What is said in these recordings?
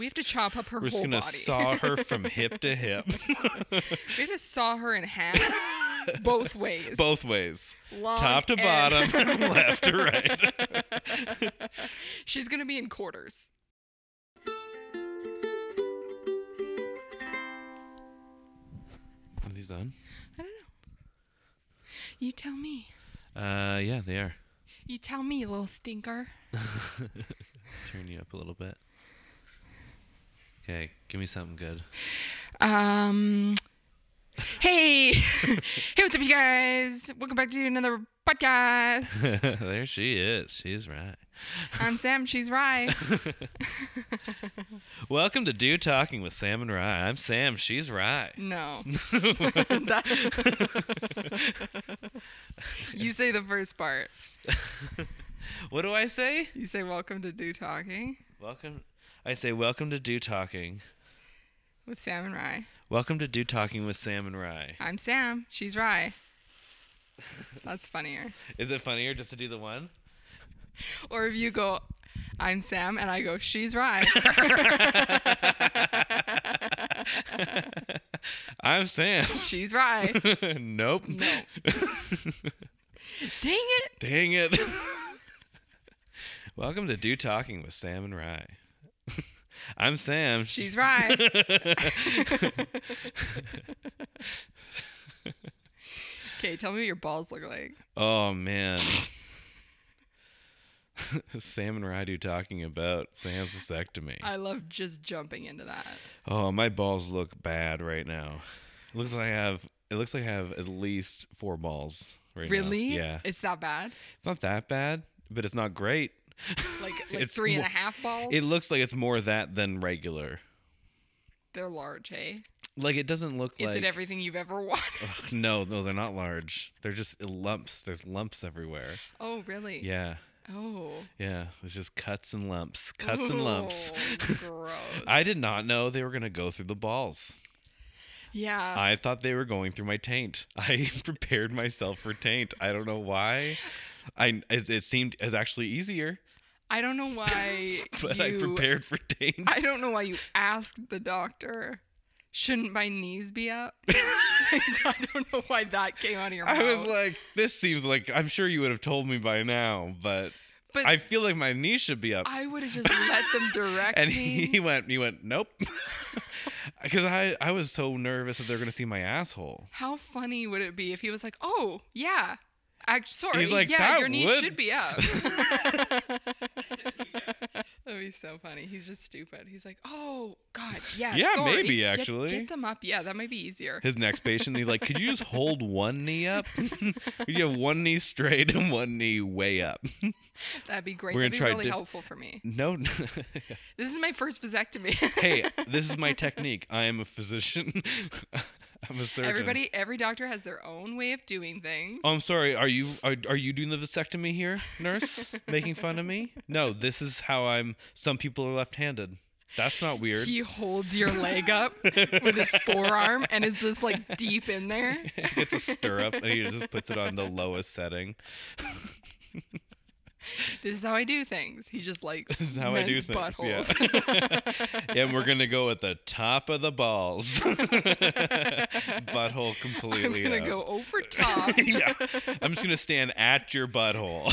We have to chop up her We're whole just gonna body. saw her from hip to hip. We have to saw her in half, both ways. Both ways. Long Top to bottom, left to right. She's gonna be in quarters. Are these on? I don't know. You tell me. Yeah, they are. You tell me, you little stinker. Turn you up a little bit. Okay, give me something good. Hey, what's up, you guys? Welcome back to another podcast. There she is. She's right. I'm Sam. She's Rye. Welcome to Do Talking with Sam and Rye. I'm Sam. She's Rye. No. You say the first part. What do I say? You say welcome to Do Talking Welcome. I say welcome to Do Talking. with Sam and Rye. Welcome to Do Talking with Sam and Rye. I'm Sam. She's Rye. That's funnier. Is it funnier just to do the one? Or if you go, I'm Sam, and I go, she's Rye. I'm Sam. She's Rye. Nope. No. Dang it. Dang it. Welcome to Do Talking with Sam and Rye. I'm Sam. She's Rye. Okay, tell me what your balls look like. Oh, man. Sam and Rye do talking about Sam's vasectomy. I love just jumping into that. Oh, my balls look bad right now. It looks like I have at least 4 balls right now. Really? Yeah. It's that bad? It's not that bad, but it's not great. Like It's 3.5 balls? It looks like it's more that than regular. They're large, hey? Like, it doesn't look Is like... it everything you've ever wanted? Ugh, no, they're not large. They're just lumps. There's lumps everywhere. Oh, really? Yeah. Oh. Yeah. It's just cuts and lumps. Cuts and lumps. Gross. I did not know they were going to go through the balls. Yeah. I thought they were going through my taint. I prepared myself for taint. I don't know why. It seemed as actually easier. I don't know why But I prepared for taint. I don't know why you asked the doctor, shouldn't my knees be up? I don't know why that came out of your mouth. I was like, this seems like, I'm sure you would have told me by now, but I feel like my knees should be up. I would have just let them direct And me. he went, nope. Because I was so nervous that they're going to see my asshole. How funny would it be if he was like, oh, yeah. Sorry, He's like, yeah, "That your knees would-" should be up. That'd be so funny. He's just stupid. He's like, oh, God, yeah, Yeah, sorry. maybe, actually. Get them up. Yeah, that might be easier. His next patient, he's like, could you just hold one knee up? Could you have one knee straight and one knee way up? That'd be great. We're That'd be gonna try really helpful for me. No. This is my first vasectomy. Hey, this is my technique. I am a physician. I'm a surgeon. Every doctor has their own way of doing things. Oh, I'm sorry. Are you doing the vasectomy here, nurse? Making fun of me? No, this is how some people are left-handed. That's not weird. He holds your leg up with his forearm and is just like deep in there. He gets a stirrup and he just puts it on the lowest setting. This is how I do things. He just like This is how I do things. buttholes. Yeah. And we're gonna go at the top of the balls. Butthole completely I'm gonna out. go over top. Yeah. I'm just gonna stand at your butthole.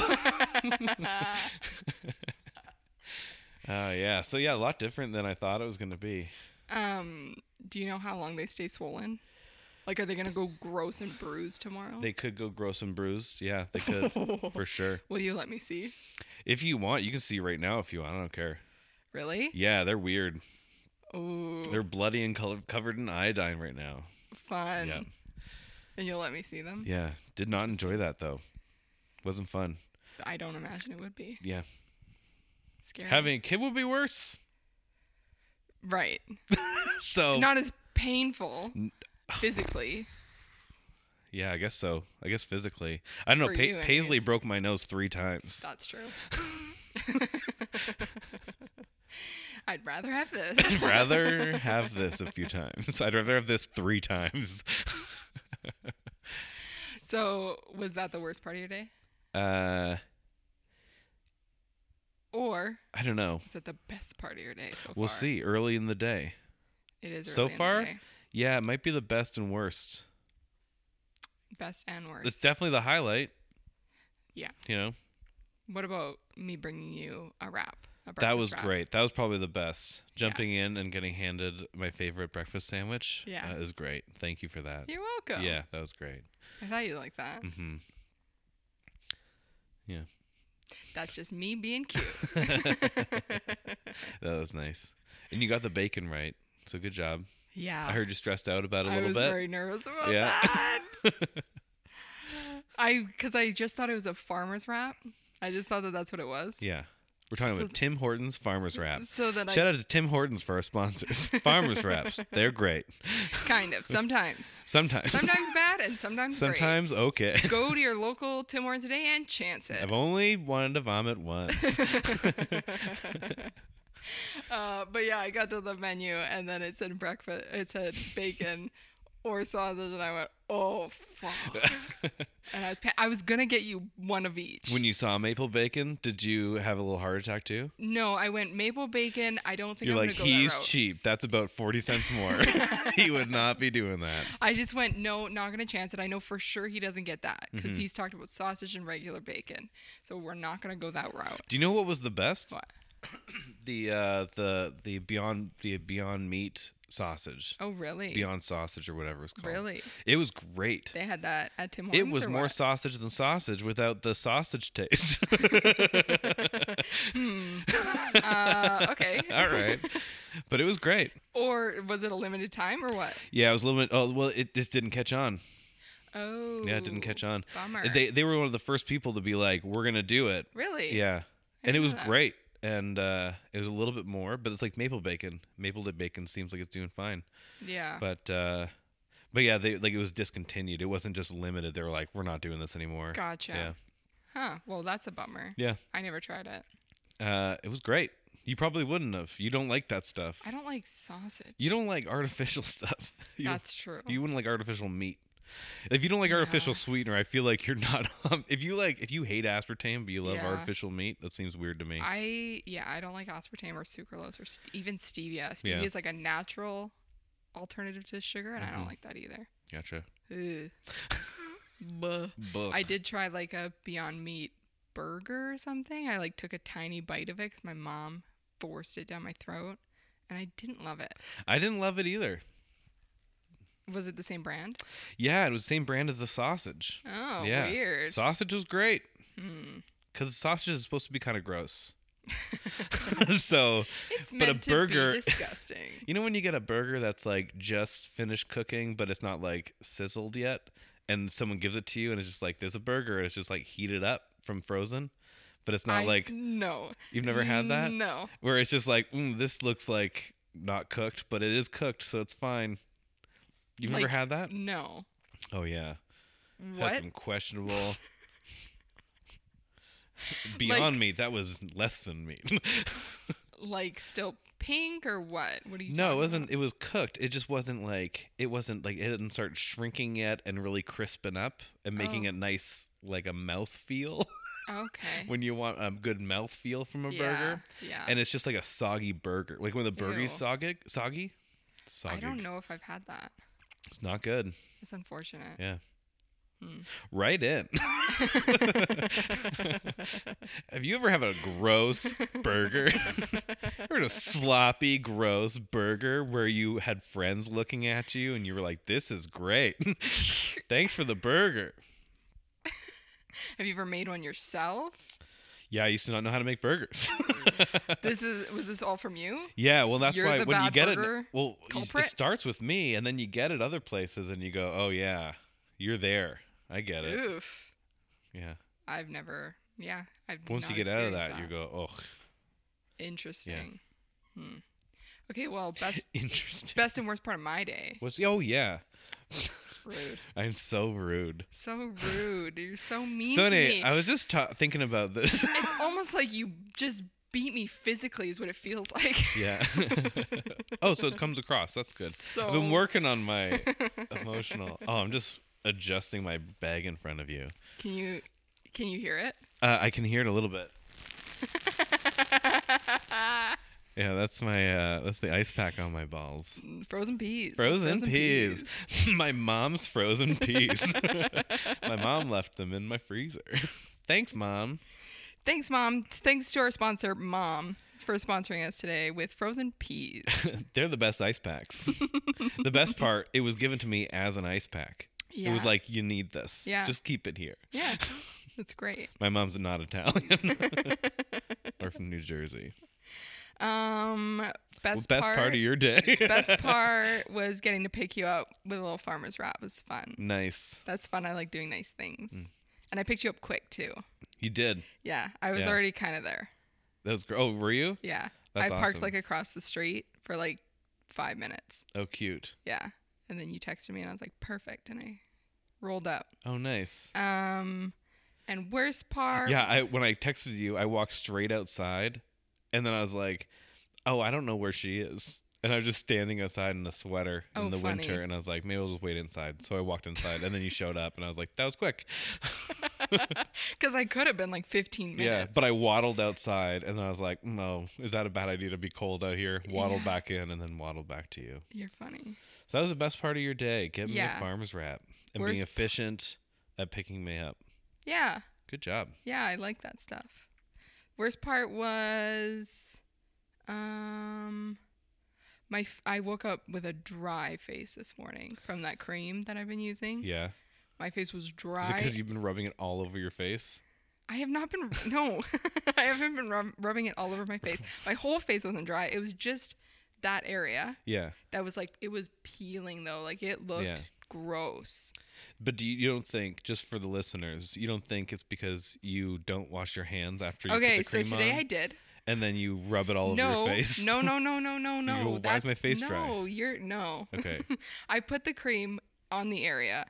Yeah. So yeah, a lot different than I thought it was gonna be. Do you know how long they stay swollen? Like, are they gonna go gross and bruised tomorrow? They could go gross and bruised. Yeah, they could. For sure. Will you let me see? If you want, you can see right now if you want. I don't care. Really? Yeah, they're weird. Ooh. They're bloody and covered in iodine right now. Fun. Yeah. And you'll let me see them? Yeah. Did not enjoy that though. Wasn't fun. I don't imagine it would be. Yeah. Scary. Having a kid would be worse. Right. So Not as painful physically. yeah, I guess so. I guess physically. I don't know. For you, Paisley anyways. broke my nose 3 times. That's true. I'd rather have this. I'd rather have this a few times. I'd rather have this 3 times. So, was that the worst part of your day? Or I don't know. is it the best part of your day so far? We'll see. Early in the day. It is early So in the far, day. yeah, it might be the best and worst. Best and worst. It's definitely the highlight. Yeah. You know? What about me bringing you a wrap? That was great. That was probably the best. Jumping in and getting handed my favorite breakfast sandwich is great. Thank you for that. You're welcome. Yeah, that was great. I thought you'd like that. Mm-hmm. Yeah. That's just me being cute. That was nice. And you got the bacon right. So good job. Yeah. I heard you stressed out about it a little bit. I was very nervous about that. Because I just thought it was a farmer's wrap. I just thought that that's what it was. Yeah. We're talking about Tim Hortons Farmer's Wrap. So then Shout out to Tim Hortons for our sponsors. Farmer's Wraps. They're great. Kind of. Sometimes. Sometimes bad and sometimes great. Sometimes okay. Go to your local Tim Hortons today and chance it. I've only wanted to vomit once. But yeah, I got to the menu and then it said breakfast. It said bacon or sausage, and I went, "Oh fuck!" And I was gonna get you one of each. When you saw maple bacon, did you have a little heart attack too? No, I went maple bacon. I don't think You're I'm like, gonna go he's that route. cheap. That's about 40 cents more. He would not be doing that. I just went, no, not gonna chance it. I know for sure he doesn't get that because he's talked about sausage and regular bacon, so we're not gonna go that route. Do you know what was the best? What? The Beyond Meat sausage. Oh, really? Beyond Sausage or whatever it's called. Really? It was great. They had that at Tim Hortons. It was or more what? sausage than sausage without the sausage taste. Okay. All right. But it was great. Or was it a limited time or what? Yeah, it was a little bit. Oh, well, it just didn't catch on. Oh. Yeah, it didn't catch on. Bummer. They were one of the first people to be like, we're going to do it. Really? Yeah. I And it didn't was know that. great. And it was a little bit more, but it's like maple bacon. Maple bacon seems like it's doing fine. Yeah. But yeah, it was discontinued. It wasn't just limited. They were like, we're not doing this anymore. Gotcha. Yeah. Huh. Well, that's a bummer. Yeah. I never tried it. It was great. You probably wouldn't have. You don't like that stuff. I don't like sausage. You don't like artificial stuff. That's true. You wouldn't like artificial meat. If you don't like artificial sweetener, I feel like you're not. If you hate aspartame but you love artificial meat, that seems weird to me. I don't like aspartame or sucralose or even stevia. Stevia is like a natural alternative to sugar, and I don't like that either. Gotcha. Ugh. Buh. I did try like a Beyond Meat burger or something. I took a tiny bite of it because my mom forced it down my throat, and I didn't love it. I didn't love it either. Was it the same brand? Yeah, it was the same brand as the sausage. Oh, yeah. Weird. Sausage was great. Because sausage is supposed to be kind of gross. So, it's but meant a burger, to be disgusting. You know when you get a burger that's like just finished cooking, but it's not like sizzled yet, and someone gives it to you, and it's just like there's a burger, and it's just like heated up from frozen, but it's not like no. You've never had that? No. Where it's just like this looks like not cooked, but it is cooked, so it's fine. You've never had that? No. Oh yeah. What? Had some questionable. Beyond Meat, that was less than meat. Like still pink or what? What are you? No, it wasn't. About? It was cooked. It just wasn't like it didn't start shrinking yet and really crisping up and making a nice like a mouth feel. Okay. When you want a good mouth feel from a burger. Yeah. And it's just like a soggy burger. Like when the burger's soggy. I don't know if I've had that. It's not good. It's unfortunate. Yeah. Right in. Have you ever had a gross burger? Ever had a sloppy, gross burger where you had friends looking at you and you were like, "This is great. Thanks for the burger." Have you ever made one yourself? Yeah, I used to not know how to make burgers. Was this all from you? Yeah, well, that's You're why the when you bad get it, burger well, culprit? it starts with me, and then you get it other places, and you go, "Oh yeah, you're there. I get it." Oof. Yeah. I've never. Yeah. Once you get out of that, you go, "Oh." Interesting. Yeah. Okay, well, interesting. Best and worst part of my day. Oh yeah. Rude. I'm so rude. So rude. You're so mean to me. I was just thinking about this. It's almost like you just beat me physically is what it feels like. Yeah. Oh, so it comes across. That's good. I've been working on my emotional. Oh, I'm just adjusting my bag in front of you. Can you hear it? I can hear it a little bit. Yeah, that's the ice pack on my balls. Frozen peas. Frozen peas. My mom's frozen peas. My mom left them in my freezer. Thanks, Mom. Thanks, Mom. Thanks to our sponsor, Mom, for sponsoring us today with frozen peas. They're the best ice packs. The best part, it was given to me as an ice pack. Yeah. It was like, you need this. Yeah. Just keep it here. Yeah. That's great. My mom's not Italian. Or from New Jersey. Best part of your day. Best part was getting to pick you up with a little farmer's wrap. It was fun. Nice. That's fun. I like doing nice things. And I picked you up quick, too. You did. Yeah. I was already kind of there. That was great. Oh, were you? Yeah. That's I parked awesome. like across the street for like 5 minutes. Oh, cute. Yeah. And then you texted me and I was like, perfect. And I rolled up. Oh, nice. And worst part. Yeah, when I texted you, I walked straight outside, and then I was like, oh, I don't know where she is. And I was just standing outside in a sweater in the winter, and I was like, maybe I'll just wait inside. So I walked inside, and then you showed up, and I was like, that was quick. Because I could have been like 15 minutes. Yeah, but I waddled outside, and I was like, no, is that a bad idea to be cold out here? Waddled back in, and then waddled back to you. You're funny. So that was the best part of your day, getting me a farmer's wrap and being efficient at picking me up. Yeah. Good job. Yeah, I like that stuff. Worst part was, I woke up with a dry face this morning from that cream that I've been using. Yeah. My face was dry. Is it because you've been rubbing it all over your face? I have not been. No, I haven't been rubbing it all over my face. My whole face wasn't dry. It was just that area. Yeah. That was like, it was peeling though. Like it looked gross. But you don't think, just for the listeners, you don't think it's because you don't wash your hands after you put the cream on? Okay, so today I did. And then you rub it all over your face? No. You go, why is my face dry? No. Okay. I put the cream on the area.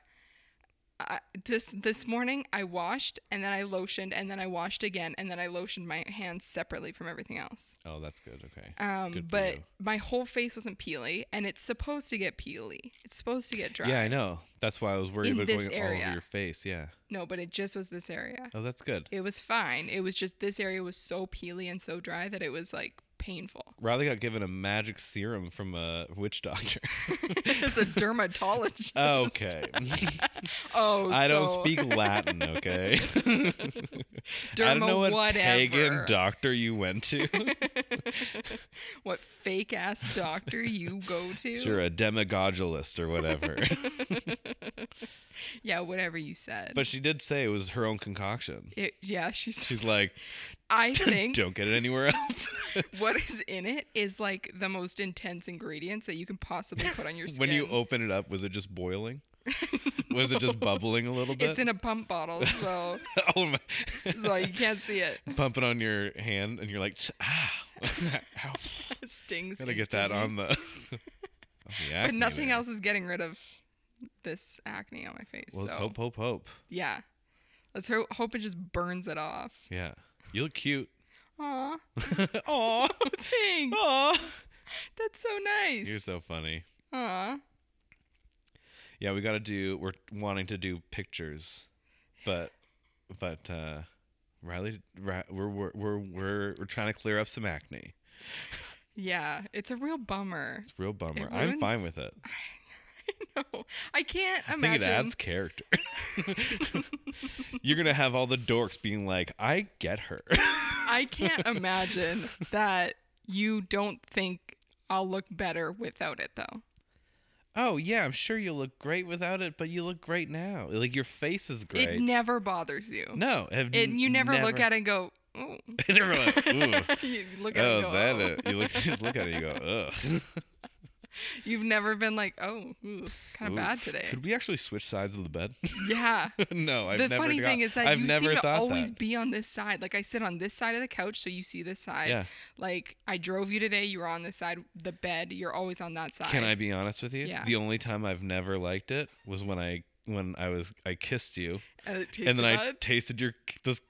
This morning I washed and then I lotioned and then I washed again and then I lotioned my hands separately from everything else. Oh, that's good. Okay. Good but you. My whole face wasn't peely, and it's supposed to get peely. It's supposed to get dry. Yeah, I know. That's why I was worried about going all over your face. Yeah. No, but it just was this area. Oh, that's good. It was fine. It was just this area was so peely and so dry that it was like painful. Riley got given a magic serum from a witch doctor. It's a dermatologist. Okay. I don't speak Latin, okay? I don't know what pagan doctor you went to. What fake ass doctor you go to. Sure, a demigogulist or whatever. Yeah, whatever you said. But she did say it was her own concoction. She's like, I think don't get it anywhere else. What is in it is like the most intense ingredients that you can possibly put on your skin. When you open it up, was it just boiling? Was it just bubbling a little bit? It's in a pump bottle, so so you can't see it. Pump it on your hand, and you're like, ow. It stings. Gotta get that on the but nothing else is getting rid of this acne on my face. Well, let's hope. Yeah. Let's hope it just burns it off. Yeah. You look cute. Aw. Aw. Thanks. Aw. That's so nice. You're so funny. Aw. Yeah, we're wanting to do pictures. But Riley, we're trying to clear up some acne. Yeah, it's a real bummer. It's a real bummer. I'm fine with it. I know. I can't imagine. I think it adds character. You're going to have all the dorks being like, I get her. I can't imagine that you don't think I'll look better without it, though. Oh, yeah, I'm sure you'll look great without it, but you look great now. Like, your face is great. It never bothers you. No. You never look at it and go, ooh. Never like, ooh. You look at it and go, oh. You just look at it and you go, ugh. You've never been like, oh, kind of bad today. Could we actually switch sides of the bed? Yeah. No, I've the never. The funny thing is that you seem to always that. be on this side. Like I sit on this side of the couch, so you see this side. Yeah. Like I drove you today, you were on this side. The bed, you're always on that side. Can I be honest with you? Yeah. The only time I've never liked it was when I kissed you, and then I tasted your those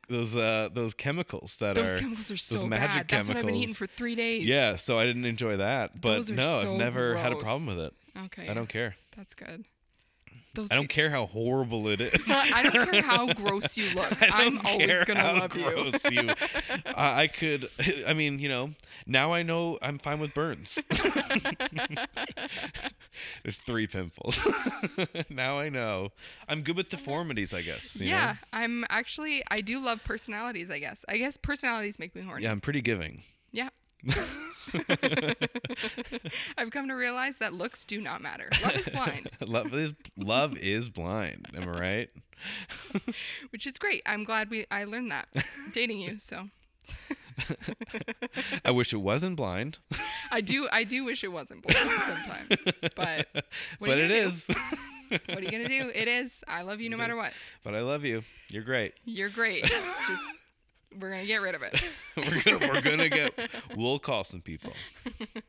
chemicals those chemicals are so magic bad. That's what I've been eating for 3 days. Yeah, so I didn't enjoy that. But no, so I've never gross. had a problem with it. Okay, I don't care. That's good. Those I don't care how horrible it is. I don't care how gross you look. I'm always gonna love gross you. I mean, now I know I'm fine with burns. There's 3 pimples. Now I know. I'm good with deformities, I guess. You know? I do love personalities, I guess. I guess personalities make me horny. Yeah, I'm pretty giving. Yeah. I've come to realize that looks do not matter. Love is blind. Love is blind. Am I right? Which is great. I'm glad I learned that dating you. So I wish it wasn't blind. I do wish it wasn't blind sometimes. But it is. What are you gonna do? It is. I love you no matter what. But I love you. You're great. You're great. Just we're gonna get rid of it. We'll call some people.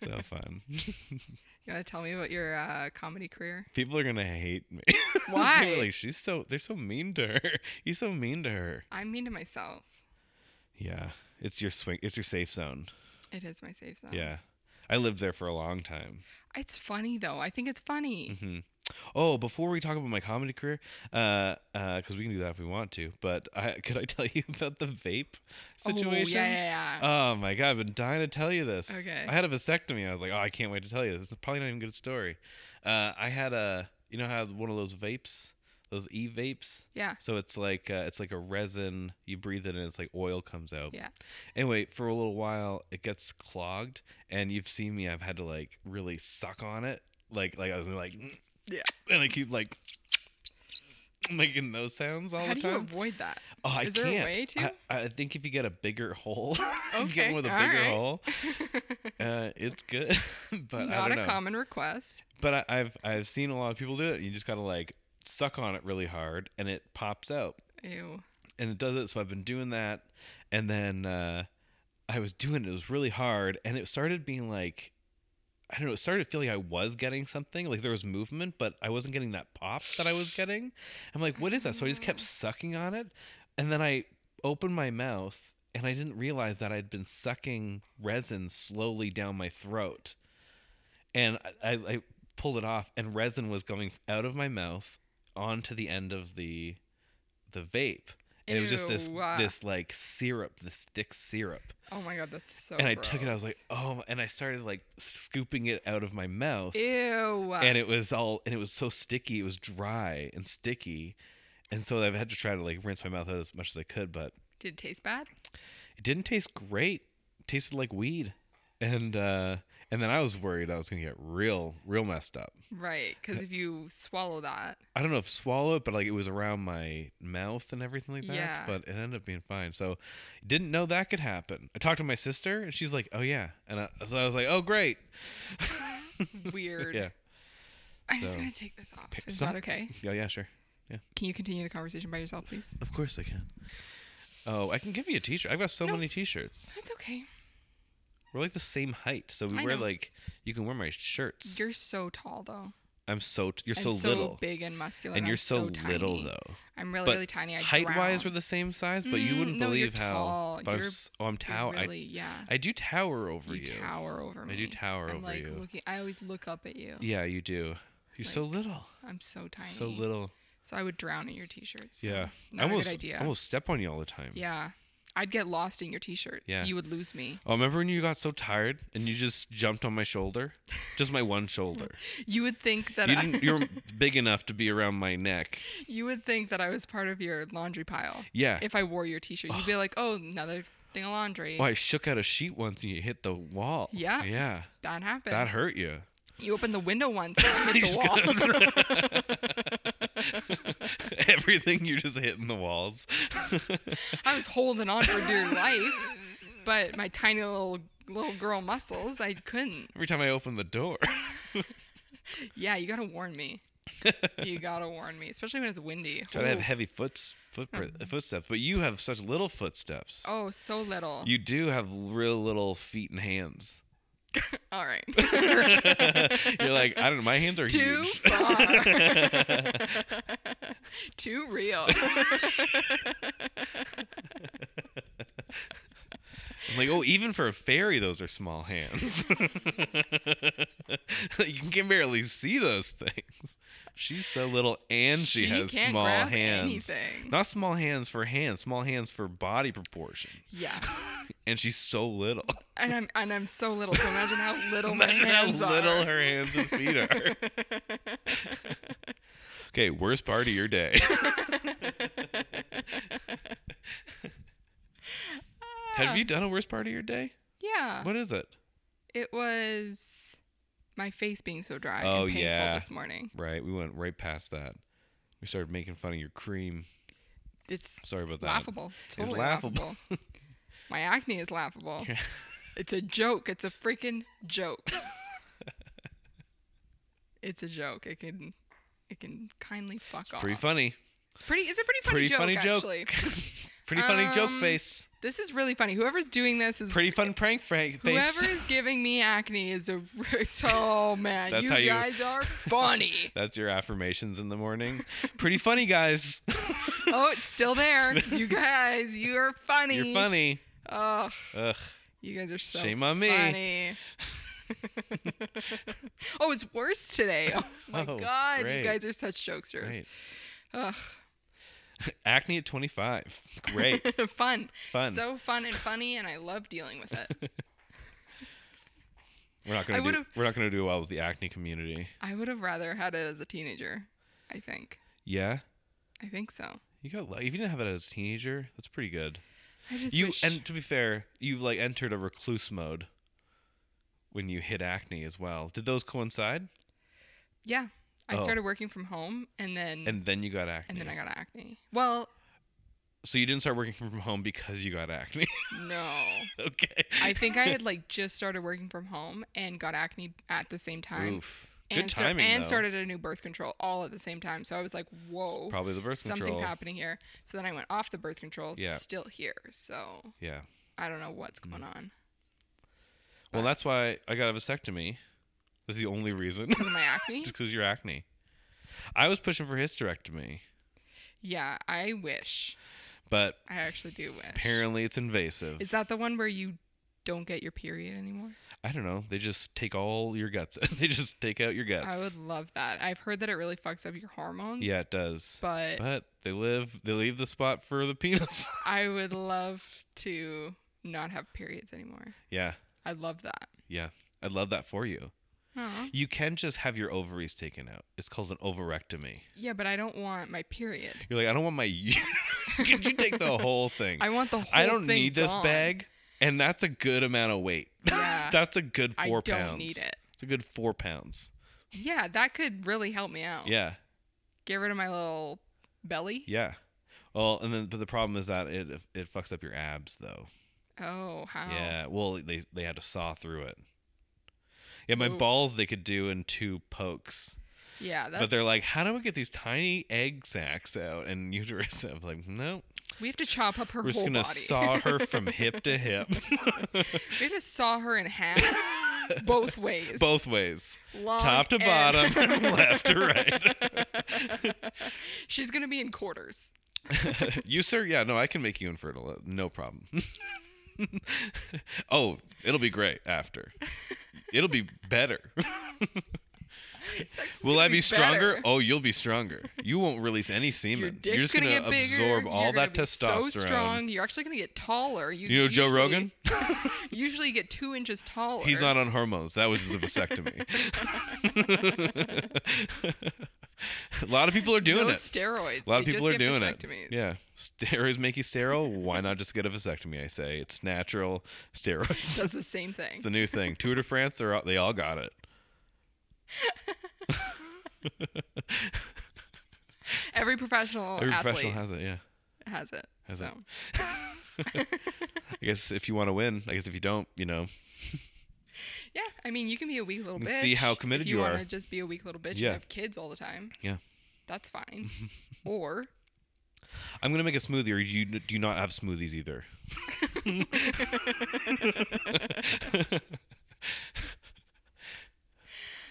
So fun. You gotta tell me about your comedy career. People are gonna hate me. Why? They're like, they're so mean to her. He's so mean to her. I'm mean to myself. Yeah. It's your safe zone. It is my safe zone. Yeah. I lived there for a long time. It's funny though. I think it's funny. Mm-hmm. Oh, before we talk about my comedy career, because we can do that if we want to, but could I tell you about the vape situation? Oh, yeah. Oh my God, I've been dying to tell you this. Okay. I had a vasectomy. I was like, oh, I can't wait to tell you this. It's probably not even a good story. I had one of those vapes, those e-vapes? Yeah. So it's like a resin. You breathe it and it's like oil comes out. Yeah. Anyway, for a little while, it gets clogged, and you've seen me. I've had to like really suck on it. Like I was like... Yeah. And I keep like making those sounds all the time. How do you avoid that? Oh, I Is can't. there a way to? I think if you get a bigger hole, Okay. you get one with a bigger hole, it's good. But Not I don't know. a common request. But I've seen a lot of people do it. You just gotta like suck on it really hard, and it pops out. Ew. And it does it. So I've been doing that, and then I was doing it. It was really hard, and it started being like, I don't know, it started to feel like I was getting something, like there was movement, but I wasn't getting that pop that I was getting. I'm like, what is that? So I just kept sucking on it, and then I opened my mouth, and I didn't realize that I'd been sucking resin slowly down my throat. And I pulled it off, and resin was going out of my mouth onto the end of the vape. And it was just this like syrup, this thick syrup. Oh my God, that's so And I gross. took it, I was like, oh, and I started like scooping it out of my mouth. Ew. And it was so sticky, it was dry and sticky. And so I had to try to like rinse my mouth out as much as I could, but Did it taste bad? it didn't taste great. It tasted like weed. And then I was worried I was going to get real messed up. Right, because if you swallow that. I don't know if swallow it, but like it was around my mouth and everything like that. Yeah. But it ended up being fine. So didn't know that could happen. I talked to my sister, and she's like, oh yeah. And so I was like, oh great. Weird. Yeah. I'm just going to take this off. Is that okay? Yeah, sure. Yeah. Can you continue the conversation by yourself, please? Of course I can. Oh, I can give you a t-shirt. I've got so many t-shirts. That's okay. We're like the same height, so I wear know. like, you can wear my shirts. You're so tall, though. You're so so little. Big and muscular. And I'm you're so little, tiny. though. I'm really, But really tiny. I height-wise, drown. we're the same size, but you wouldn't No, believe you're how. tall. But I'm You're tower. really, yeah. I do tower over you. You tower over me. I do tower I'm over like you. I always look up at you. Yeah, you do. You're so little. I'm so tiny. So little. So I would drown in your t-shirts. Yeah. Not a good idea. I almost step on you all the time. Yeah. I'd get lost in your t-shirts. Yeah. You would lose me. Oh, remember when you got so tired and you just jumped on my shoulder? Just my one shoulder. You would think that You were big enough to be around my neck. You would think that I was part of your laundry pile. Yeah. If I wore your t-shirt, you'd be like, "Oh, another thing of laundry." Oh, I shook out a sheet once and you hit the wall. Yeah. Yeah. That happened. That hurt you. You opened the window once and I hit the wall. Everything, you're just hitting the walls. I was holding on for dear life, but my tiny little girl muscles, I couldn't. Every time I open the door. Yeah, you gotta warn me. You gotta warn me, especially when it's windy. Try to have heavy footsteps, but you have such little footsteps. Oh, so little. You do have real little feet and hands. All right. You're like, I don't know, my hands are Too huge. far. Too real. I'm like, oh, even for a fairy, those are small hands. You can barely see those things. She's so little, and she has can't small grab hands. anything. Not small hands for hands, small hands for body proportion. Yeah. And she's so little. And I'm so little, so imagine how little Imagine my hands how little are. her hands and feet are. Okay, worst part of your day. Have you done a worst part of your day? Yeah. What is it? It was my face being so dry Oh, and painful yeah. this morning. Right, we went right past that. We started making fun of your cream. It's Sorry about that. laughable. Totally It's laughable. My acne is laughable. It's a joke. It's a freaking joke. It's a joke. It can kindly fuck off. Pretty funny. It's a pretty funny joke, actually. Pretty funny joke face. This is really funny. Whoever's doing this is Pretty fun prank face. Whoever is giving me acne is oh man, That's you how you- guys are funny. That's your affirmations in the morning. Pretty funny, guys. Oh, it's still there. You guys, you are funny. You're funny. Ugh. Ugh. You guys are so Shame on me. funny. Oh, it's worse today. Oh my god, great. you guys are such jokesters. Right. Ugh. Acne at 25. Great. Fun. Fun. So fun and funny, and I love dealing with it. We're not gonna do well with the acne community. I would have rather had it as a teenager, I think. Yeah. I think so. You got if you didn't have it as a teenager, that's pretty good. I just You wish... and to be fair, you've like entered a recluse mode when you hit acne as well. Did those coincide? Yeah. I started working from home and then you got acne. And then I got acne. Well, so you didn't start working from home because you got acne? no. Okay. I think I had like just started working from home and got acne at the same time. Oof. Good timing, and though. started a new birth control all at the same time. So I was like, whoa. It's probably the birth control. Something's happening here. So then I went off the birth control. It's Yeah. still here. So Yeah. I don't know what's going on. Well, that's why I got a vasectomy. That's the only reason. Because of my acne? Just because of your acne. I was pushing for hysterectomy. Yeah, I wish. But I actually do wish. apparently it's invasive. Is that the one where you don't get your period anymore? I don't know. They just take all your guts. They just take out your guts. I would love that. I've heard that it really fucks up your hormones. Yeah, it does. But they leave the spot for the penis. I would love to not have periods anymore. Yeah. I'd love that. Yeah. I'd love that for you. Aww. You can just have your ovaries taken out. It's called an ovarectomy. Yeah, but I don't want my period. You're like, I don't want my... Could you take the whole thing? I want the whole thing I don't need this gone. bag. And that's a good amount of weight. Yeah. That's a good 4 pounds. I don't need it. It's a good 4 pounds. Yeah, that could really help me out. Yeah. Get rid of my little belly. Yeah. Well, but the problem is that it fucks up your abs, though. Oh, how? Yeah. Well, they had to saw through it. Yeah, my Oof. balls they could do in 2 pokes. Yeah, that's... But they're like, how do we get these tiny egg sacs out and uterus? I'm like, no. We have to chop up her We're just whole gonna body. saw her from hip to hip. We have to saw her in half, both ways. Both ways. Long Top to bottom, left to right. She's gonna be in quarters. You, sir? Yeah, no, I can make you infertile. No problem. Oh, it'll be great after. It'll be better. Will I be stronger? Better. Oh, you'll be stronger. You won't release any semen. Your dick's You're just gonna get bigger. absorb all You're that gonna be testosterone. So strong. You're actually gonna get taller. You know Joe Rogan? Usually you get 2 inches taller. He's not on hormones. That was just a vasectomy. A lot of people are doing no it. steroids. A lot of They people are just get doing it. vasectomies. Yeah. Steroids make you sterile. Why not just get a vasectomy? I say it's natural. Steroids. Does the same thing. It's the new thing. Tour de France, they all got it. Every professional athlete has it, yeah. has it. Has so. it. I guess if you want to win, I guess if you don't, Yeah, I mean, you can be a weak little You bitch. can see how committed if you you are. want to just be a weak little bitch Yeah. and have kids all the time. Yeah. That's fine. Or I'm gonna make a smoothie, or you do not have smoothies either.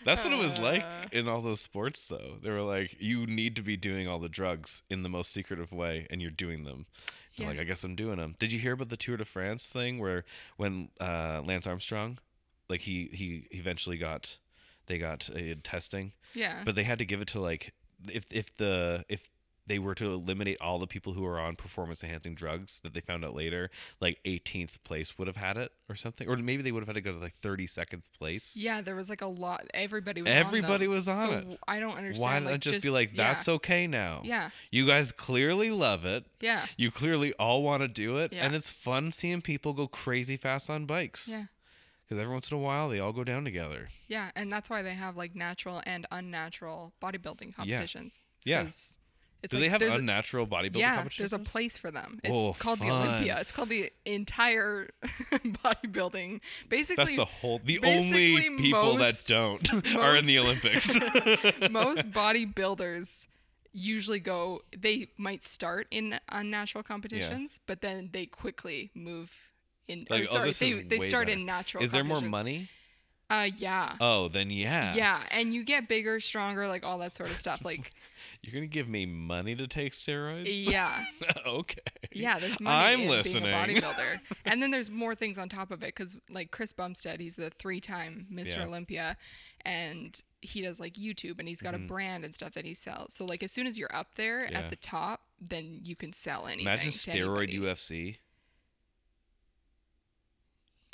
That's what it was like in all those sports, though. They were like, you need to be doing all the drugs in the most secretive way, and you're doing them. Yeah. Like, I guess I'm doing them. Did you hear about the Tour de France thing where when Lance Armstrong, like he eventually got they got testing. Yeah. But they had to give it to like if they were to eliminate all the people who are on performance enhancing drugs that they found out later, like 18th place would have had it or something, or maybe they would have had to go to like 32nd place. Yeah, there was like a lot. Everybody was on it. So I don't understand. Why not just be like, that's okay now? Yeah. You guys clearly love it. Yeah. You clearly all want to do it, Yeah. and it's fun seeing people go crazy fast on bikes. Yeah. Because every once in a while they all go down together. Yeah, and that's why they have like natural and unnatural bodybuilding competitions. Yeah. It's Do they have unnatural bodybuilding competitions? There's a place for them. It's called the Olympia. It's called the entire bodybuilding. Basically, that's the only people that don't are in the Olympics. Most bodybuilders usually they might start in unnatural competitions, but then they quickly move in. Like, they start in natural. Is there more money? Yeah. Oh, then yeah. Yeah, and you get bigger, stronger, like all that sort of stuff. Like, you're gonna give me money to take steroids? Yeah. Okay. Yeah, there's money in listening. being a bodybuilder. And then there's more things on top of it, because like Chris Bumstead, he's the 3-time Mr. Olympia, and he does like YouTube, and he's got a brand and stuff that he sells. So like as soon as you're up there at the top, then you can sell anything. Imagine steroid UFC.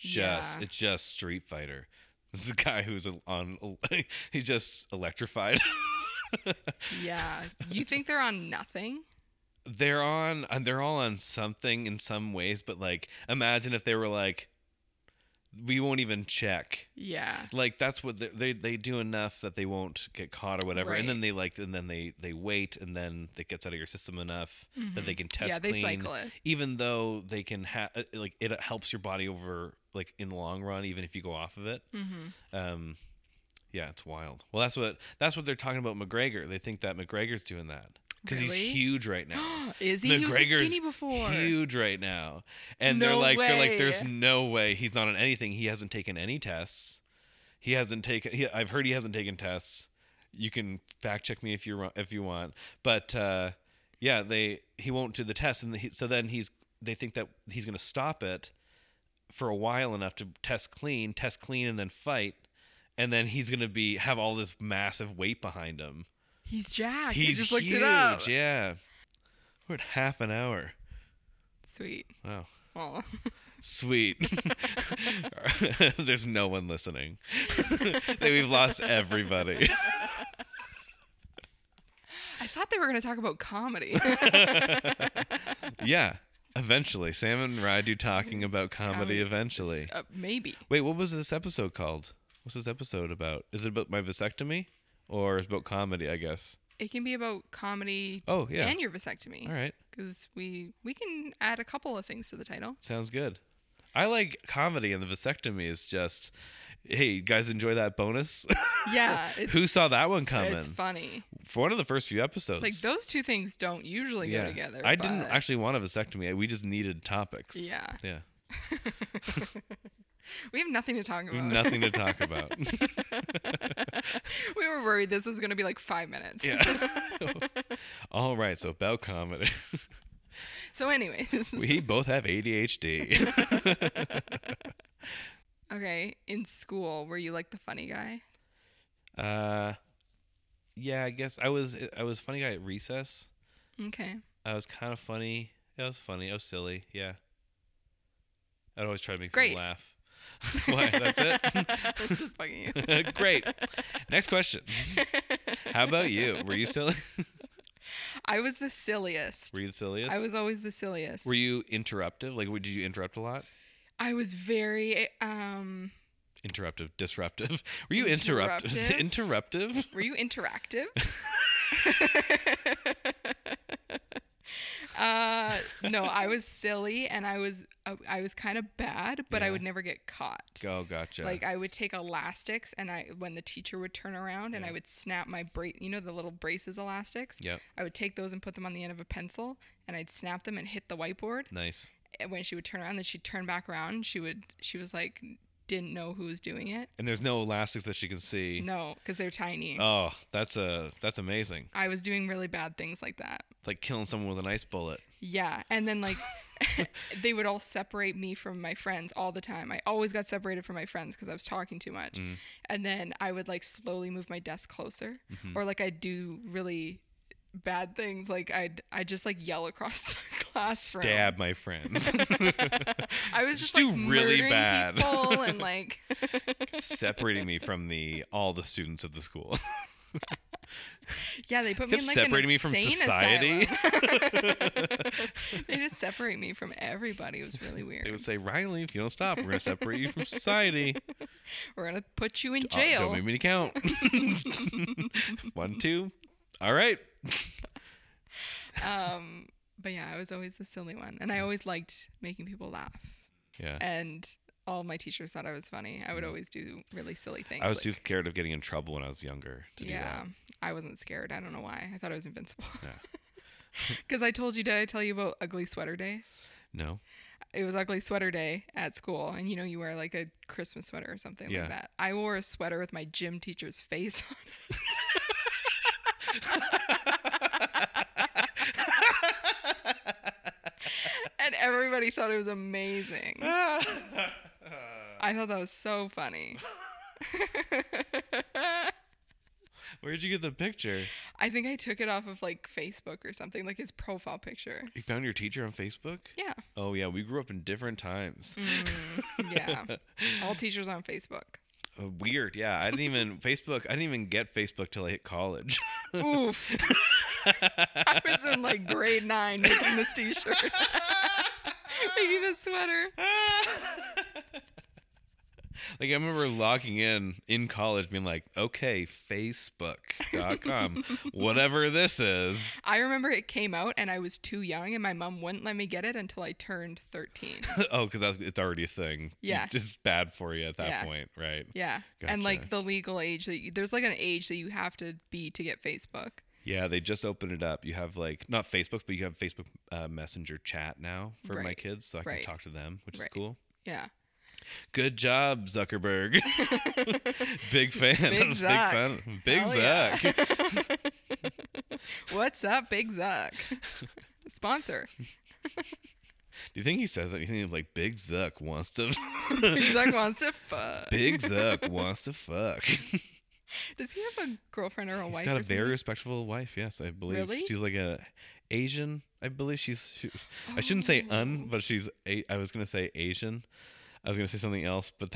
It's just Street Fighter. This is a guy who's he's just electrified. Yeah. You think they're on nothing? They're all on something in some ways, but like imagine if they were like, we won't even check. Yeah. Like that's what they do enough that they won't get caught or whatever. Right. And then they wait, and then it gets out of your system enough that they can test clean. Yeah, they cycle it. Even though they can like it helps your body over like in the long run, even if you go off of it. Yeah, it's wild. Well, that's what they're talking about McGregor. They think that McGregor's doing that. Because he's huge right now. Is he? He was so skinny before. Huge right now, and they're like, there's no way he's not on anything. He hasn't taken any tests. I've heard he hasn't taken tests. You can fact check me if you want. But he won't do the test, and they think that he's going to stop it for a while enough to test clean, and then fight, and then he's going to have all this massive weight behind him. He's jacked. He's just looked it up. Huge, yeah. We're at half an hour. Sweet. Wow. Oh. Sweet. There's no one listening. We've lost everybody. I thought they were going to talk about comedy. Yeah. Eventually. Sam and Raidu talking about comedy eventually. Maybe. Wait, what was this episode called? What's this episode about? Is it about my vasectomy? Or it's about comedy, I guess. It can be about comedy and your vasectomy. All right. Because we can add a couple of things to the title. Sounds good. I like comedy, and the vasectomy is just, hey, you guys enjoy that bonus? Yeah. Who saw that one coming? It's funny. For one of the first few episodes. It's like those two things don't usually go together. I didn't actually want a vasectomy. We just needed topics. Yeah. Yeah. We have nothing to talk about. We were worried this was going to be like 5 minutes. Yeah. All right. So about comedy. So anyways. We both have ADHD. Okay. In school, were you like the funny guy? Yeah, I guess I was funny guy at recess. Okay. I was kind of funny. Yeah, I was funny. I was silly. Yeah. I'd always try to make people laugh. Why? That's it? Just fucking you. Great. Next question. How about you? Were you silly? I was the silliest. Were you the silliest? I was always the silliest. Were you interruptive? Like, did you interrupt a lot? I was very interruptive, disruptive. Were you interruptive? Interruptive? Were you interactive? No, I was silly, and I was kind of bad, but I would never get caught. Oh, gotcha. Like I would take elastics, and when the teacher would turn around, and I would snap my the little braces elastics. Yep. I would take those and put them on the end of a pencil, and I'd snap them and hit the whiteboard. Nice. And when she would turn around, then she'd turn back around. She was like, didn't know who was doing it. And there's no elastics that she can see. No, because they're tiny. Oh, that's amazing. I was doing really bad things like that. It's like killing someone with an ice bullet. Yeah, and then like They would all separate me from my friends all the time. I always got separated from my friends because I was talking too much. And then I would like slowly move my desk closer, or like I'd do really bad things. Like I'd just like yell across the classroom. Stab my friends. I was just do like really murdering bad. people and like Separating me from all the students of the school. yeah, they put me in like separating an me from insane society. They just separate me from everybody. It was really weird. They would say, Riley, if you don't stop, we're gonna separate you from society. We're gonna put you in jail. Don't make me count. 1, 2. All right. But yeah, I was always the silly one, and I always liked making people laugh. Yeah. And all my teachers thought I was funny. I would always do really silly things. I was too scared of getting in trouble when I was younger to do that. I wasn't scared. I don't know why. I thought I was invincible. Yeah. Because did I tell you about Ugly Sweater Day? No. It was Ugly Sweater Day at school, and you wear like a Christmas sweater or something like that. I wore a sweater with my gym teacher's face on it. And everybody thought it was amazing. I thought that was so funny. Where'd you get the picture? I think I took it off of like Facebook or something, like his profile picture. You found your teacher on Facebook? Yeah. Oh yeah, we grew up in different times. Yeah. All teachers on Facebook. Weird, yeah. I didn't even get Facebook till I hit college. Oof. I was in like grade 9 making this t-shirt. Making this sweater. Like, I remember logging in college being like, okay, Facebook.com, whatever this is. I remember it came out and I was too young and my mom wouldn't let me get it until I turned 13. Oh, because it's already a thing. Yeah. It's bad for you at that point, right? Yeah. Gotcha. And like the legal age, there's like an age that you have to be to get Facebook. Yeah, they just opened it up. You have like, not Facebook, but you have Facebook Messenger chat now for my kids, so I can talk to them, which is cool. Yeah. Good job, Zuckerberg. Big fan. Big Zuck. Big fan. Big Hell Zuck. Yeah. What's up, Big Zuck? Sponsor. Do you think he says that? You think he's like, Big Zuck wants to... Big Zuck wants to fuck. Big Zuck wants to fuck. Does he have a girlfriend or a wife? He's got a very respectable wife, yes, I believe. Really? She's like a Asian, I believe. She's I shouldn't say but I was going to say Asian. I was going to say something else, but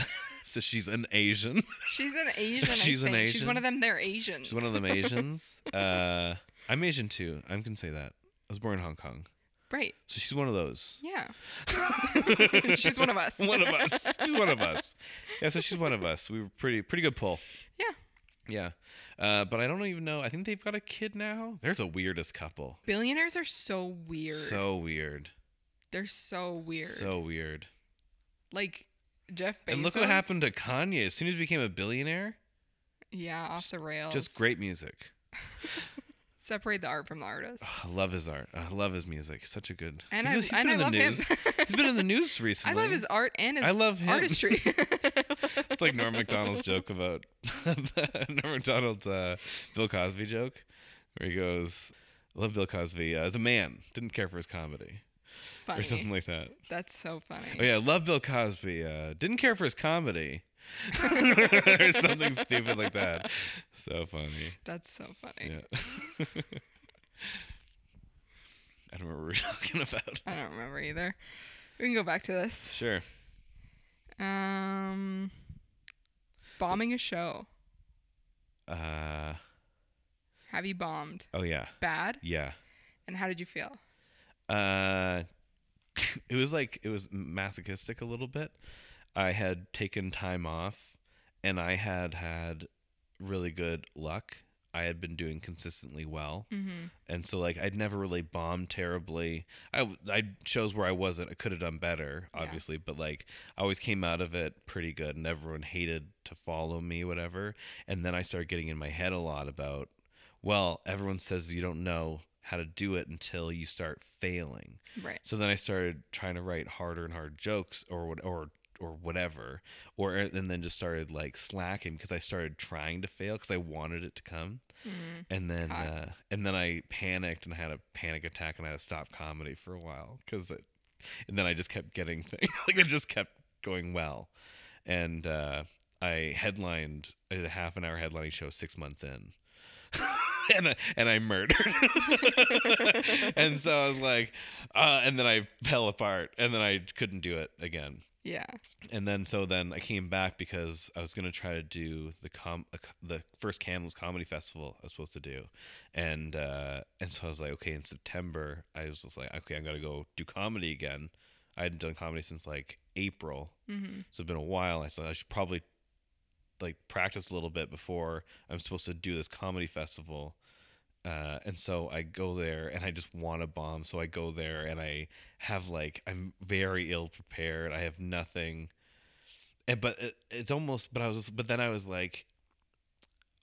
so she's an Asian. She's an Asian, She's an Asian. She's one of them, they're Asians. She's one of them Asians. I'm Asian too. I can say that. I was born in Hong Kong. Right. So she's one of those. Yeah. She's one of us. One of us. She's one of us. Yeah, so she's one of us. We were pretty good pull. Yeah. Yeah. But I don't even know. I think they've got a kid now. They're the weirdest couple. Billionaires are so weird. So weird. They're so weird. So weird. Like Jeff Bezos. And look what happened to Kanye. As soon as he became a billionaire. Yeah, off the rails. Just great music. Separate the art from the artist. Oh, I love his art. I love his music. Such a good. And I love him. He's been in the news recently. I love his art and his I love him. artistry. It's like Norm Macdonald's joke about Norm Macdonald's Bill Cosby joke, where he goes, "I love Bill Cosby as a man. Didn't care for his comedy." Funny. Or something like that. That's so funny. Oh yeah, love Bill Cosby. Didn't care for his comedy. Or something stupid like that. So funny. That's so funny. Yeah. I don't remember what we were talking about. I don't remember either. We can go back to this. Sure. Bombing a show. Have you bombed? Oh yeah. Bad? Yeah. And how did you feel? It was masochistic a little bit. I had taken time off and I had really good luck. I had been doing consistently well. Mm-hmm. And so like I'd never really bombed terribly. I shows where I could have done better, obviously, but like I always came out of it pretty good and everyone hated to follow me, whatever. And then I started getting in my head a lot about, well, everyone says you don't know how to do it until you start failing. Right. So then I started trying to write harder and harder jokes or whatever, and then just started like slacking because I started trying to fail because I wanted it to come. And then I panicked and I had a panic attack and I had to stop comedy for a while because And then I just kept getting things. Like, it just kept going well. And I did a half an hour headlining show 6 months in. and I murdered. And so I was like, and then I fell apart, and then I couldn't do it again. Yeah. And then I came back because I was gonna try to do the first Kamloops Comedy Festival I was supposed to do, and so I was like, okay, in September I was just like, okay, I'm gonna go do comedy again. I hadn't done comedy since like April, so it's been a while. I thought I should probably like practice a little bit before I'm supposed to do this comedy festival. And so I go there and I just want to bomb. So I go there and I'm very ill prepared. I have nothing. It's almost, but then I was like,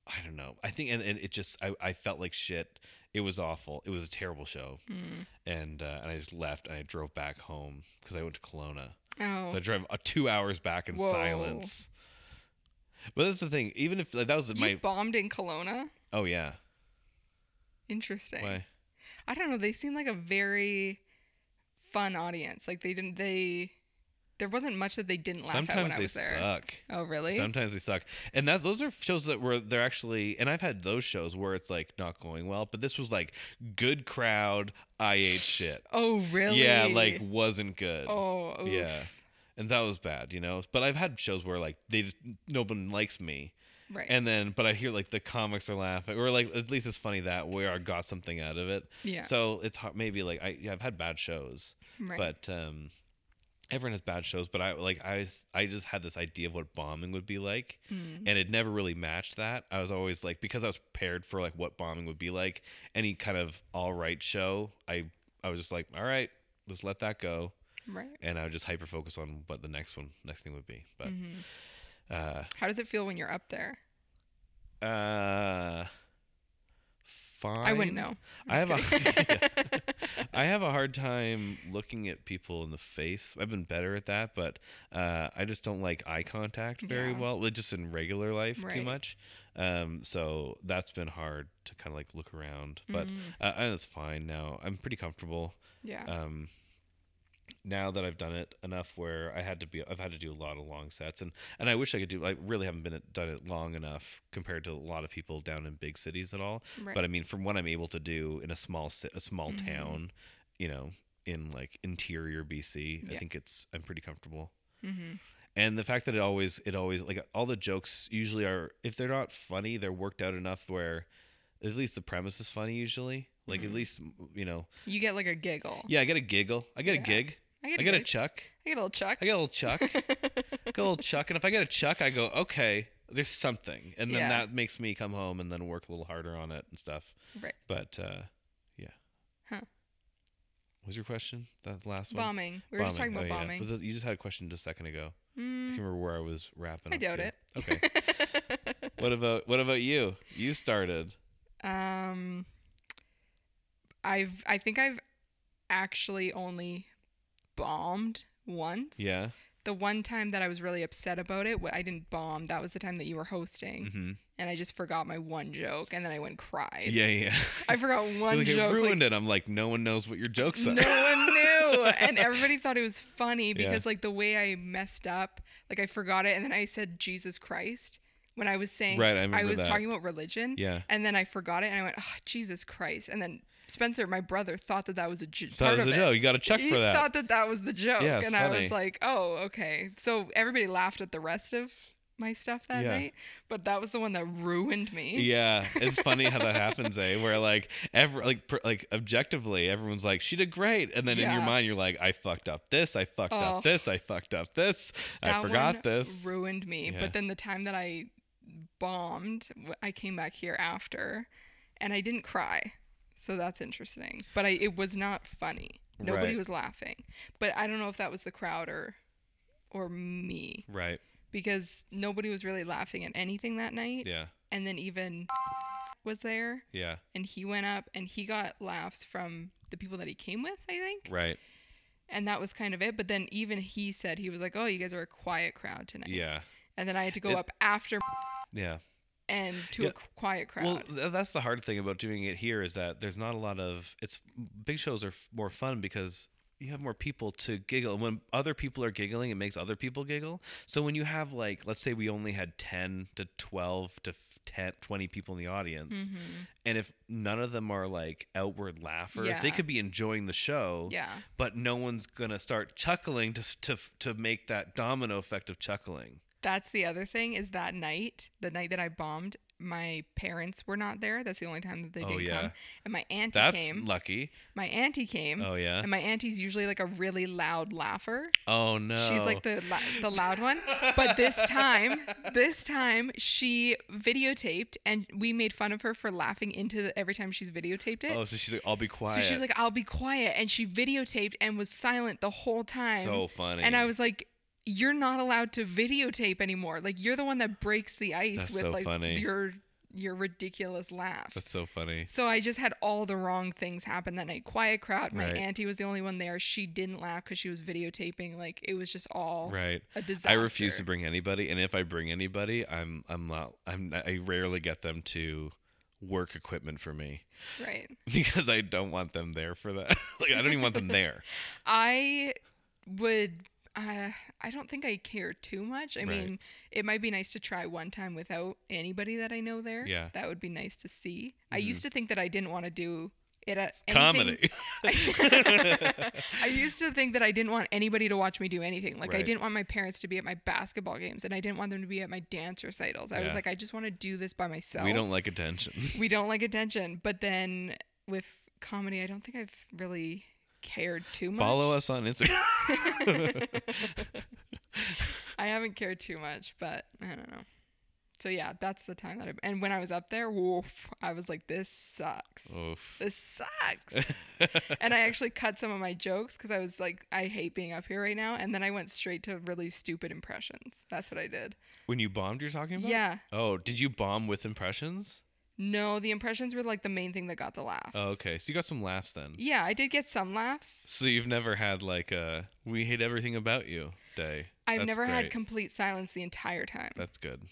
I don't know. I think, and it just, I felt like shit. It was awful. It was a terrible show. And I just left and I drove back home because I went to Kelowna. Oh. So I drove 2 hours back in silence. But that's the thing. Even if that was You bombed in Kelowna? Oh yeah. Interesting. Why? I don't know. They seem like a very fun audience. Like there wasn't much that they didn't laugh at when I was there. Sometimes they suck. Oh really? Sometimes they suck. And those are shows they're actually, and I've had those shows where it's like not going well, but this was like good crowd. I ate shit. Oh really? Yeah, like wasn't good. Oh oof. Yeah. And that was bad, But I've had shows where like no one likes me. Right. And then, but I hear like the comics are laughing, or like at least it's funny that way I got something out of it. Yeah. So it's hard, maybe like I've had bad shows, right. but everyone has bad shows. But I just had this idea of what bombing would be like, and it never really matched that. I was always like, because I was prepared for like what bombing would be like, any kind of all right show. I was just like, all right, let's let that go. Right. And I would just hyper focus on what the next thing would be. But how does it feel when you're up there? Fine. I wouldn't know. I have a hard time looking at people in the face. I've been better at that, but I just don't like eye contact very well. Just in regular life too much. So that's been hard to kind of like look around, but and it's fine now. I'm pretty comfortable. Yeah. Now that I've done it enough where I've had to do a lot of long sets, and I wish I could do. I really haven't done it long enough compared to a lot of people down in big cities at all. Right. But I mean, from what I'm able to do in a small town, in like interior BC, I think I'm pretty comfortable. And the fact that it always like all the jokes usually are, if they're not funny, they're worked out enough where at least the premise is funny usually. Like at least you get like a giggle. Yeah, I get a giggle. I get a gig. I get a chuck. I get a little chuck. I get a little chuck. Get a little chuck. And if I get a chuck, I go, okay, there's something. And then that makes me come home and then work a little harder on it and stuff. Right. But yeah. Huh. What was your question? That last one? Bombing. We were just talking about bombing. Yeah. You just had a question just a second ago. I can't remember where I was wrapping up. I doubt it. Okay. What about you? You started. I think I've actually only bombed once. Yeah. The one time that I was really upset about it, I didn't bomb. That was the time that you were hosting, and I just forgot my one joke, and then I went and cried. Yeah. I forgot one joke. It ruined it. I'm like, no one knows what your jokes are. No one knew, and everybody thought it was funny because like the way I messed up, like I forgot it, and then I said Jesus Christ when I was saying, I was talking about religion, and then I forgot it, and I went, oh, Jesus Christ, and then Spencer, my brother, thought that was a part of it. You got a check for that. He thought that was the joke. Yeah, it's and funny. I was like, oh, okay. So everybody laughed at the rest of my stuff that night, but that was the one that ruined me. Yeah, it's funny how that happens, where like objectively everyone's like, she did great, and then in your mind you're like, I fucked up this, I fucked up this, I fucked up this, I forgot this. Ruined me. Yeah. But then the time that I bombed, I came back here after, and I didn't cry. So that's interesting. But it was not funny. Nobody was laughing. But I don't know if that was the crowd or me. Right. Because nobody was really laughing at anything that night. Yeah. And then even was there. Yeah. And he went up and he got laughs from the people that he came with, I think. Right. And that was kind of it. But then even he said, he was like, oh, you guys are a quiet crowd tonight. Yeah. And then I had to go up after. Yeah. And to a quiet crowd. Well, that's the hard thing about doing it here is that there's not a lot of. Big shows are more fun because people to giggle. And when other people are giggling, it makes other people giggle. So when you have like, let's say we only had 10 to 12 to 10, 20 people in the audience, and if none of them are like outward laughers, they could be enjoying the show, but no one's gonna start chuckling to make that domino effect of chuckling. That's the other thing, is that night, the night that I bombed, my parents were not there. That's the only time that they didn't come. And my auntie came. That's lucky. My auntie came. Oh, yeah? And my auntie's usually like a really loud laugher. Oh, no. She's like the loud one. But this time, she videotaped, and we made fun of her for laughing every time she's videotaped it. Oh, so she's like, I'll be quiet. So she's like, I'll be quiet. And she videotaped and was silent the whole time. So funny. And I was like, you're not allowed to videotape anymore. Like, you're the one that breaks the ice. That's with so like funny. Your ridiculous laugh. That's so funny. So I just had all the wrong things happen that night. Quiet crowd. My auntie was the only one there. She didn't laugh because she was videotaping. Like, it was just all a disaster. I refuse to bring anybody, and if I bring anybody, I rarely get them to work equipment for me. Right. Because I don't want them there for that. Like, I don't even want them there. I don't think I care too much. I mean, it might be nice to try one time without anybody that I know there. Yeah. That would be nice to see. I used to think that I didn't want to do it at anything. Comedy. I used to think that I didn't want anybody to watch me do anything. Like, I didn't want my parents to be at my basketball games, and I didn't want them to be at my dance recitals. I was like, I just want to do this by myself. We don't like attention. We don't like attention. But then with comedy, I don't think I've really cared too much. Follow us on Instagram. I haven't cared too much, but I don't know. So yeah, that's the time that and when I was up there, woof, I was like, this sucks. Oof. This sucks. And I actually cut some of my jokes because I was like, I hate being up here right now. And then I went straight to really stupid impressions. That's what I did. When you bombed, you're talking about? Yeah. Oh, did you bomb with impressions? No, the impressions were like the main thing that got the laughs. Oh, okay. So you got some laughs then. Yeah, I did get some laughs. So you've never had like a "we hate everything about you" day. I've never had complete silence the entire time. That's good.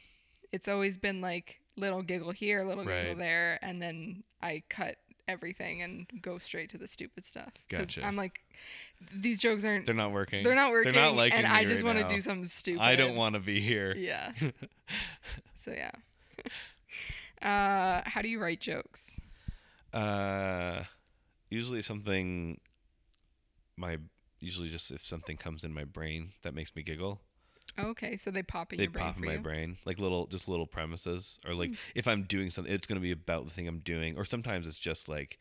It's always been like little giggle here, little giggle there, and then I cut everything and go straight to the stupid stuff. Gotcha. I'm like, these jokes aren't. They're not working. They're not working. They're not liking and me I just right want to do something stupid. I don't want to be here. Yeah. So yeah. How do you write jokes? Usually usually just if something comes in my brain that makes me giggle. Okay, so they pop in your brain. They pop in my brain, like little premises, or like if I'm doing something, it's going to be about the thing I'm doing, or sometimes it's just like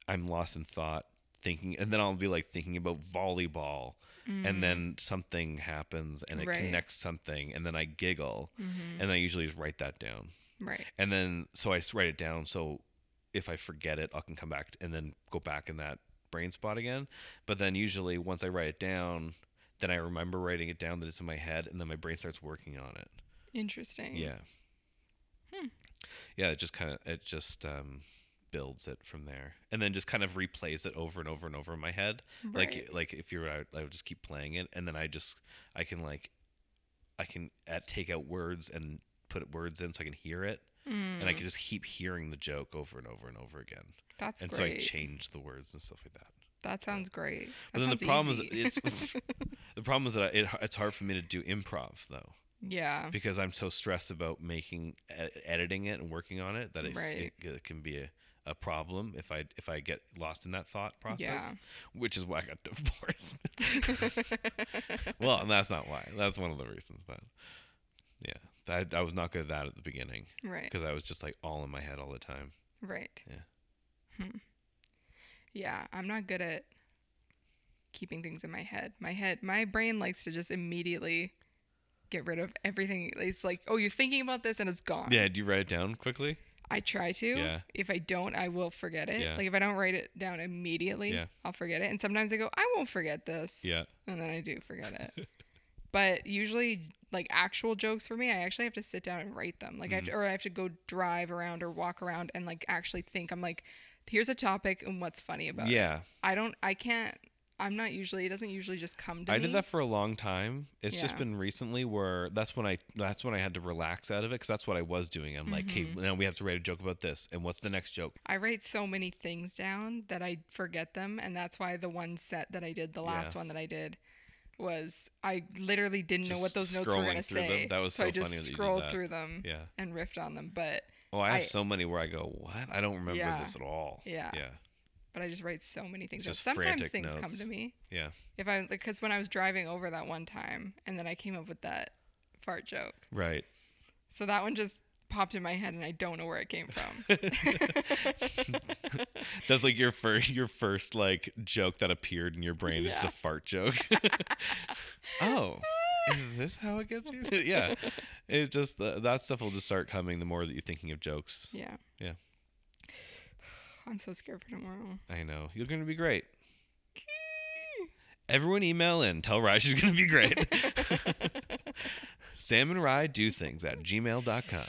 I'm lost in thought thinking, and then I'll be like thinking about volleyball, and then something happens and it connects something, and then I giggle, and I usually just write that down. Right. And then so I write it down, so if I forget it, I can come back and then go back in that brain spot again. But then usually once I write it down, then I remember writing it down that it's in my head, and then my brain starts working on it. Interesting. Yeah. Yeah, it just builds it from there, and then just kind of replays it over and over and over in my head. Right. Like if you're out, I would just keep playing it, and then I can take out words and put words in so I can hear it, and I can just keep hearing the joke over and over and over again. That's and great. So I change the words and stuff like that. That sounds great. But then the problem is that it's hard for me to do improv though. Yeah. Because I'm so stressed about editing it and working on it that it can be a problem if I get lost in that thought process, which is why I got divorced. Well, and that's not why. That's one of the reasons, but yeah, I was not good at that at the beginning, right? Because I was just like all in my head all the time, right? Yeah. Yeah, I'm not good at keeping things in my head. My brain likes to just immediately get rid of everything. It's like, oh, you're thinking about this and it's gone. Yeah, do you write it down quickly? I try to. Yeah. If I don't, I will forget it. Yeah. Like if I don't write it down immediately, I'll forget it. And sometimes I go, I won't forget this. Yeah. And then I do forget it. But usually, like actual jokes for me, I actually have to sit down and write them. Like I have to go drive around or walk around and like actually think. I'm like, here's a topic and what's funny about it. I I'm not usually. It doesn't usually just come to me. I did that for a long time. It's just Yeah. been recently where that's when I had to relax out of it, because that's what I was doing. I'm like, hey, now we have to write a joke about this, and what's the next joke? I write so many things down that I forget them, and that's why the one set that I did, the last one that I did, was I literally didn't know what those notes were going to say. Them. That was so so I just funny that you did scrolled that. through them and riffed on them. But I have so many where I go, what? I don't remember this at all. Yeah. But I just write so many things. Just sometimes things notes. come to me. Yeah. Because when I was driving over that one time, and then I came up with that fart joke. Right. So that one just popped in my head, and I don't know where it came from. That's like your first like joke that appeared in your brain. It's a fart joke. Oh, is this how it gets used? Yeah. It just that stuff will just start coming the more that you're thinking of jokes. Yeah. Yeah. I'm so scared for tomorrow. I know. You're going to be great. Everyone email in. Tell Rye she's going to be great. Sam and Rye do things at gmail.com.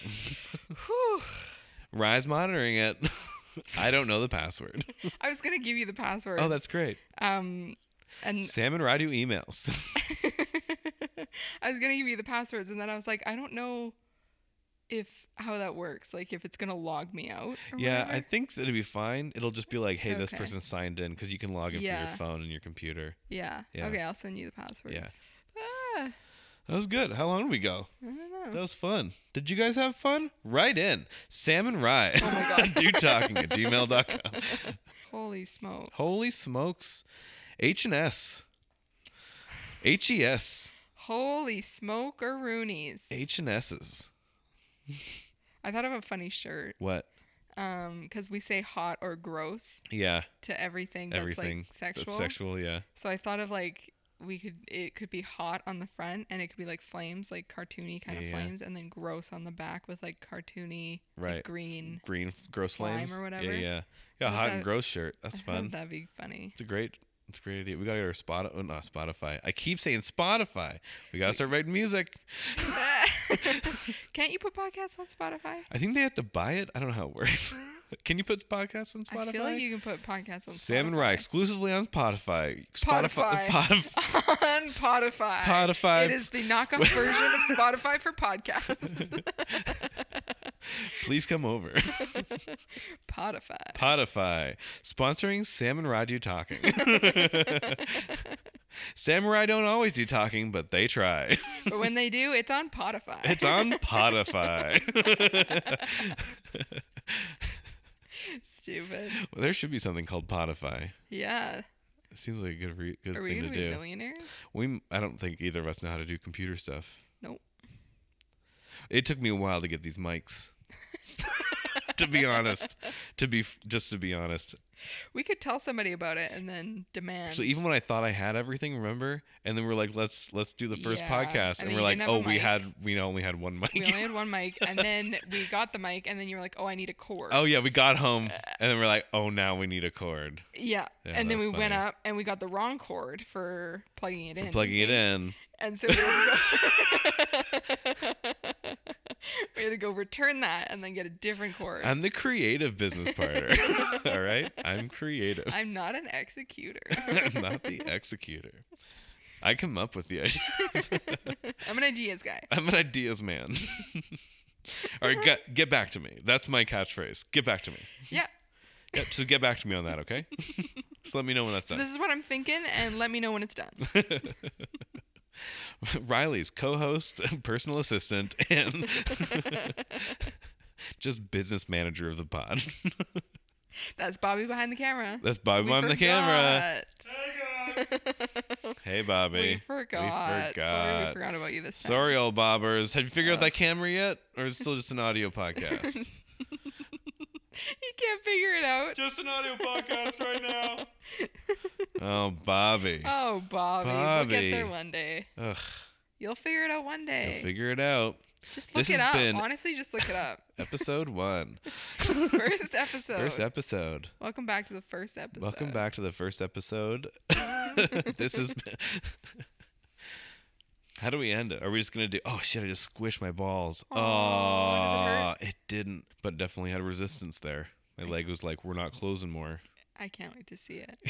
Rye's monitoring it. I don't know the password. I was going to give you the password. Oh, that's great. And Sam and Rye do emails. I was going to give you the passwords, and then I was like, I don't know how that works, like if it's gonna log me out or whatever. I think it'll be fine. It'll just be like, hey, this person signed in, because you can log in from your phone and your computer. Yeah Okay, I'll send you the passwords. That was good. How long did we go? I don't know. That was fun. Did you guys have fun? Write in. Sam and Rye. Oh my god. Do talking at gmail.com. Holy smoke. Holy smokes. H&S. HES. Holy smoke-a-roonies. H&S's. I thought of a funny shirt. What? Because we say hot or gross. Yeah. To everything that's like sexual. That's sexual, yeah. So I thought of like it could be hot on the front, and it could be like flames, like cartoony kind of flames, and then gross on the back with like cartoony like green gross slime flames or whatever. Yeah. Hot and gross shirt. That's fun. That'd be funny. It's a great idea. We gotta get our Spotify. I keep saying Spotify. We gotta start writing music. Can't you put podcasts on Spotify? I think they have to buy it. I don't know how it works. Can you put podcasts on Spotify? I feel like you can put podcasts on Spotify. Sam and Rye exclusively on Spotify. Spotify. On Spotify. Spotify. It is the knockoff version of Spotify for podcasts. Please come over. Spotify. Sponsoring Sam and Rye do talking. Sam and Rye don't always do talking, but they try. But when they do, it's on Spotify. It's on Spotify. Stupid. Well, there should be something called Spotify. Yeah. It seems like a good Are thing we gonna to be do. Millionaires? I don't think either of us know how to do computer stuff. Nope. It took me a while to get these mics. To be honest. To be honest. We could tell somebody about it and then demand. So even when I thought I had everything, remember? And then we're like, let's do the first podcast. And we're like, we only had one mic. We only had one mic, and then we got the mic, and then you were like, oh, I need a cord. Oh yeah, we got home, and then we're like, oh, now we need a cord. Yeah. And then we went up, and we got the wrong cord for plugging it in. And so we had to go return that and then get a different cord. I'm the creative business partner. All right? I'm creative. I'm not an executor. I'm not the executor. I come up with the ideas. I'm an ideas guy. I'm an ideas man. All right, get back to me. That's my catchphrase. Get back to me. Yeah. Yeah, so get back to me on that, okay? Just let me know when that's done. This is what I'm thinking, and let me know when it's done. Riley's co-host, personal assistant, and just business manager of the pod. That's Bobby behind the camera. That's Bobby behind the camera. Hey, guys. Hey, Bobby. We forgot. Sorry we forgot about you this time. Sorry, old bobbers. Have you figured out that camera yet? Or is it still just an audio podcast? You can't figure it out. Just an audio podcast right now. Oh, Bobby. Oh, Bobby. We'll get there one day. Ugh. You'll figure it out one day. You'll figure it out. Just look it up. Honestly, just look it up. Episode 1. First episode. First episode. Welcome back to the first episode. Welcome back to the first episode. This is... How do we end it? Are we just going to do... Oh, shit, I just squished my balls. Oh, does it hurt? It didn't, but definitely had resistance there. My leg was like, we're not closing more. I can't wait to see it.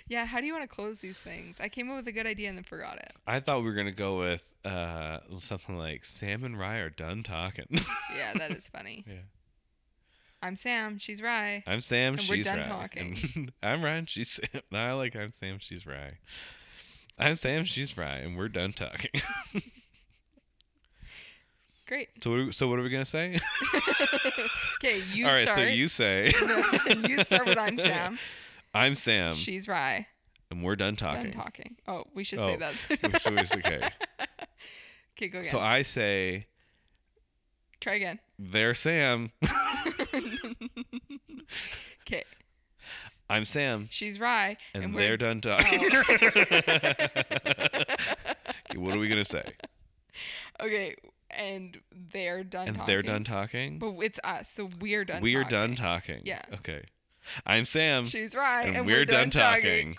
Yeah, how do you want to close these things? I came up with a good idea and then forgot it. I thought we were going to go with something like Sam and Rye are done talking. Yeah, that is funny. Yeah. I'm Sam, she's Rye. I'm Sam, and she's we're done Rye. talking. And I'm Ryan, she's Sam. No, I like I'm Sam, she's Rye. I'm Sam, she's Rye, and we're done talking. Great. So what are we going to say? Okay, you All right, start. so you say. You start with I'm Sam. I'm Sam. She's Rye. And we're done talking. Done talking. Oh, we should say that. Okay. Okay, go again. So I say. Try again. They're Sam. Okay. I'm Sam. She's Rye. And they're done talking. Oh. Okay, what are we going to say? Okay, and they're done talking. And they're done talking? But it's us, so we're done We're talking. done talking. Yeah. Okay. I'm Sam. She's Rye. And we're done talking.